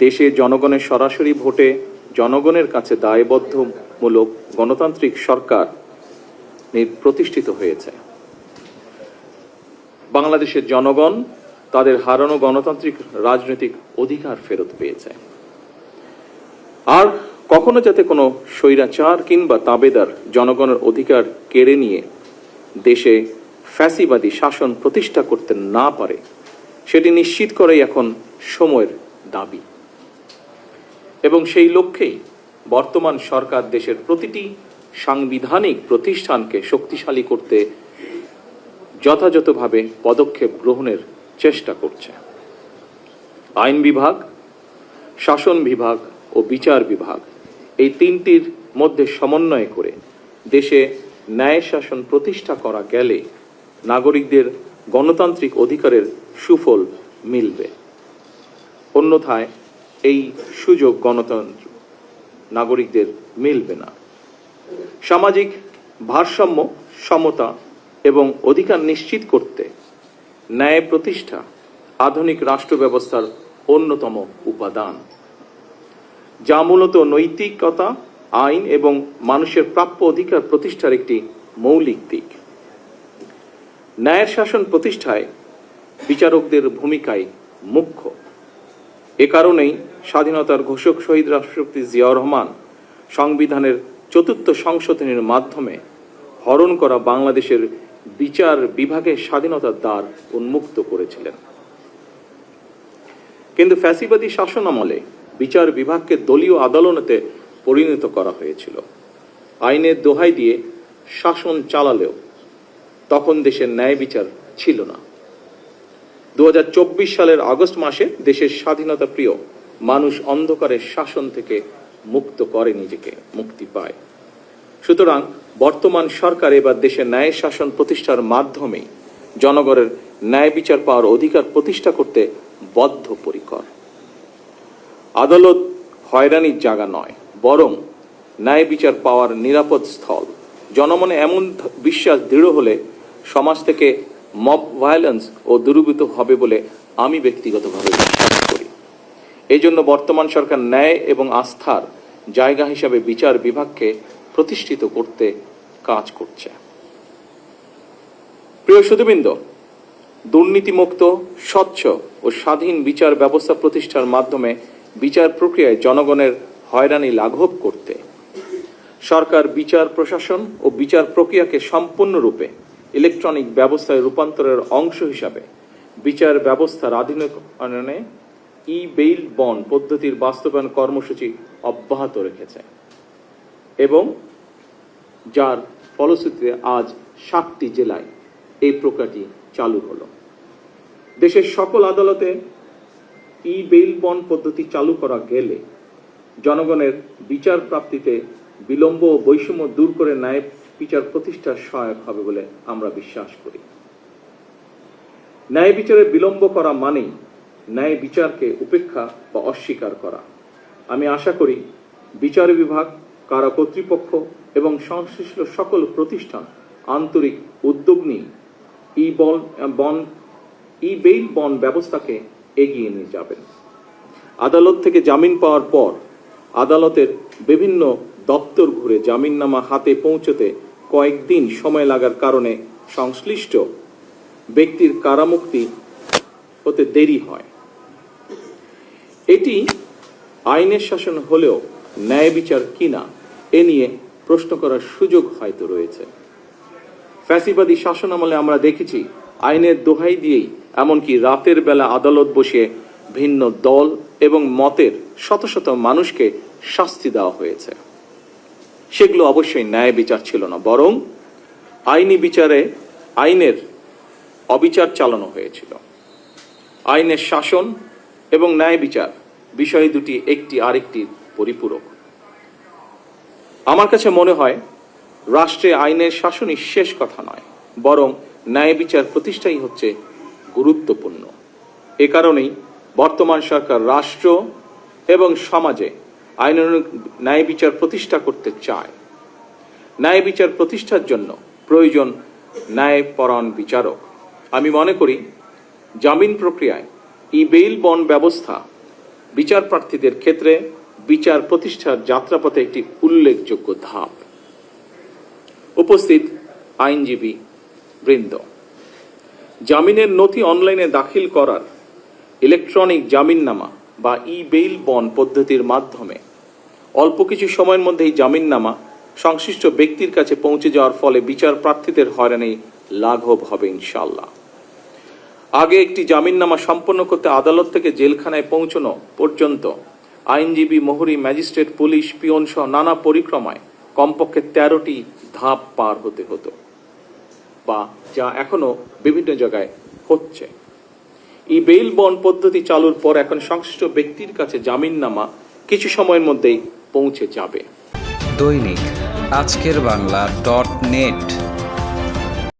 দেশে জনগণের সরাসরি ভোটে জনগণের কাছে দায়বদ্ধমূলক গণতান্ত্রিক সরকার প্রতিষ্ঠিত হয়েছে। বাংলাদেশের জনগণ তাদের হারানো গণতান্ত্রিক রাজনৈতিক অধিকার ফেরত পেয়েছে। আর কখনো যাতে কোনো স্বৈরাচার কিংবা তাবেদার জনগণের অধিকার কেড়ে নিয়ে দেশে ফ্যাসিবাদী শাসন প্রতিষ্ঠা করতে না পারে, সেটি নিশ্চিত করাই এখন সময়ের দাবি। এবং সেই লক্ষ্যেই বর্তমান সরকার দেশের প্রতিটি সাংবিধানিক প্রতিষ্ঠানকে শক্তিশালী করতে যথাযথভাবে পদক্ষেপ গ্রহণের চেষ্টা করছে। আইন বিভাগ, শাসন বিভাগ ও বিচার বিভাগ, এই তিনটির মধ্যে সমন্বয় করে দেশে ন্যায় শাসন প্রতিষ্ঠা করা গেলে নাগরিকদের গণতান্ত্রিক অধিকারের সুফল মিলবে। অন্যথায় এই সুযোগ গণতন্ত্র নাগরিকদের মিলবে না। সামাজিক ভারসাম্য, সমতা এবং অধিকার নিশ্চিত করতে ন্যায় প্রতিষ্ঠা আধুনিক রাষ্ট্র ব্যবস্থার অন্যতম উপাদান, যা মূলত নৈতিকতা, আইন এবং মানুষের প্রাপ্য অধিকার প্রতিষ্ঠার একটি মৌলিক দিক। ন্যায়ের শাসন প্রতিষ্ঠায় বিচারকদের ভূমিকাই মুখ্য। এ কারণেই স্বাধীনতার ঘোষক শহীদ রাষ্ট্রপতি জিয়াউর রহমান সংবিধানের ৪র্থ সংশোধনীর মাধ্যমে হরণ করা বাংলাদেশের বিচার বিভাগের স্বাধীনতার দ্বার উন্মুক্ত করেছিলেন। কিন্তু ফ্যাসিবাদী শাসন আমলে বিচার বিভাগকে দলীয় আদালতে পরিণত করা হয়েছিল। আইনের দোহাই দিয়ে শাসন চালালেও তখন দেশের ন্যায় বিচার ছিল না। ২০২৪ সালের আগস্ট মাসে দেশের স্বাধীনতা প্রিয় মানুষ অন্ধকারের শাসন থেকে মুক্ত করে নিজেকে, মুক্তি পায়। সুতরাং বর্তমান সরকার এবার দেশের ন্যায় শাসন প্রতিষ্ঠার মাধ্যমে জনগণের ন্যায় বিচার পাওয়ার অধিকার প্রতিষ্ঠা করতে বদ্ধপরিকর। আদালত হয়রানির জায়গা নয়, বরং ন্যায় বিচার পাওয়ার নিরাপদ স্থল। জনমনে এমন বিশ্বাস দৃঢ় হলে সমাজ থেকে মব ভায়োলেন্স ও দূরীভূত হবে বলে আমি ব্যক্তিগতভাবে বিশ্বাস করি। এই জন্য বর্তমান সরকার ন্যায় এবং আস্থার জায়গা হিসাবে বিচার বিভাগকে প্রতিষ্ঠিত করতে কাজ করছে। প্রিয় সুধীবৃন্দ, দুর্নীতিমুক্ত, স্বচ্ছ ও স্বাধীন বিচার ব্যবস্থা প্রতিষ্ঠার মাধ্যমে বিচার প্রক্রিয়ায় জনগণের হয়রানি লাঘব করতে সরকার বিচার প্রশাসন ও বিচার প্রক্রিয়াকে সম্পূর্ণরূপে ইলেকট্রনিক ব্যবস্থায় রূপান্তরের অংশ হিসাবে বিচার ব্যবস্থার আধুনিকায়নে ই-বেইল বন্ড পদ্ধতির বাস্তবায়ন কর্মসূচি অব্যাহত রেখেছে এবং যার ফলশ্রুতিতে আজ 7টি জেলায় এই প্রক্রিয়াটি চালু হলো। দেশের সকল আদালতে ই-বেইল বন্ড পদ্ধতি চালু করা গেলে জনগণের বিচার প্রাপ্তিতে বিলম্ব ও বৈষম্য দূর করে ন্যায় বিচার প্রতিষ্ঠার সহায়ক হবে বলে আমরা বিশ্বাস করি। ন্যায় বিচারে বিলম্ব করা মানেই ন্যায় বিচারকে উপেক্ষা বা অস্বীকার করা। আমি আশা করি বিচার বিভাগ, কারা কর্তৃপক্ষ এবং সংশ্লিষ্ট সকল প্রতিষ্ঠান আন্তরিক উদ্যোগ নিয়ে ই-বেইল বন্ড ব্যবস্থাকে এগিয়ে নিয়ে যাবেন। আদালত থেকে জামিন পাওয়ার পর আদালতের বিভিন্ন দপ্তর ঘুরে জামিননামা হাতে পৌঁছতে কয়েকদিন সময় লাগার কারণে সংশ্লিষ্ট ব্যক্তির কারামুক্তি হতে দেরি হয়। এটি আইনের শাসন হলেও ন্যায় বিচার কিনা এ নিয়ে প্রশ্ন করার সুযোগ হয়তো রয়েছে। ফ্যাসিবাদী শাসন আমলে আমরা দেখেছি আইনের দোহাই দিয়েই এমনকি রাতের বেলা আদালত বসিয়ে ভিন্ন দল এবং মতের শত শত মানুষকে শাস্তি দেওয়া হয়েছে। সেগুলো অবশ্যই ন্যায় বিচার ছিল না, বরং আইনি বিচারে আইনের অবিচার চালানো হয়েছিল। আইনের শাসন এবং ন্যায় বিচার বিষয় দুটি একটি আরেকটির পরিপূরক। আমার কাছে মনে হয় রাষ্ট্রে আইনের শাসনই শেষ কথা নয়, বরং ন্যায় বিচার প্রতিষ্ঠাই হচ্ছে গুরুত্বপূর্ণ। এ কারণেই বর্তমান সরকার রাষ্ট্র এবং সমাজে আইনানুগ ন্যায় বিচার প্রতিষ্ঠা করতে চায়। ন্যায় বিচার প্রতিষ্ঠার জন্য প্রয়োজন ন্যায়পরায়ণ বিচারক। আমি মনে করি জামিন প্রক্রিয়ায় ই-বেইল বন্ড ব্যবস্থা বিচার প্রার্থীদের ক্ষেত্রে বিচার প্রতিষ্ঠার যাত্রাপথে একটি উল্লেখযোগ্য ধাপ। উপস্থিত আইনজীবী বৃন্দ, জামিনের নথি অনলাইনে দাখিল করার ইলেকট্রনিক জামিননামা বা ই-বেইল বন্ড পদ্ধতির মাধ্যমে অল্প কিছু সময়ের মধ্যেই জামিননামা সংশ্লিষ্ট ব্যক্তির কাছে পৌঁছে যাওয়ার ফলে বিচার প্রার্থীদের হয়রানি লাঘব হবে ইনশাআল্লাহ। আগে একটি জামিননামা সম্পন্ন করতে আদালত থেকে জেলখানায় পৌঁছানো পর্যন্ত আইনজীবী, মোহরি, ম্যাজিস্ট্রেট, পুলিশ, পিয়ন সহ নানা পরিক্রমায় কমপক্ষে 13টি ধাপ পার হতে হতো, বা যা এখনো বিভিন্ন জায়গায় হচ্ছে। ই-বেইল বন্ড পদ্ধতি চালুর পর এখন সংশ্লিষ্ট ব্যক্তির কাছে জামিননামা কিছু সময়ের মধ্যেই পৌঁছে যাবে। দৈনিক আজকের বাংলা .net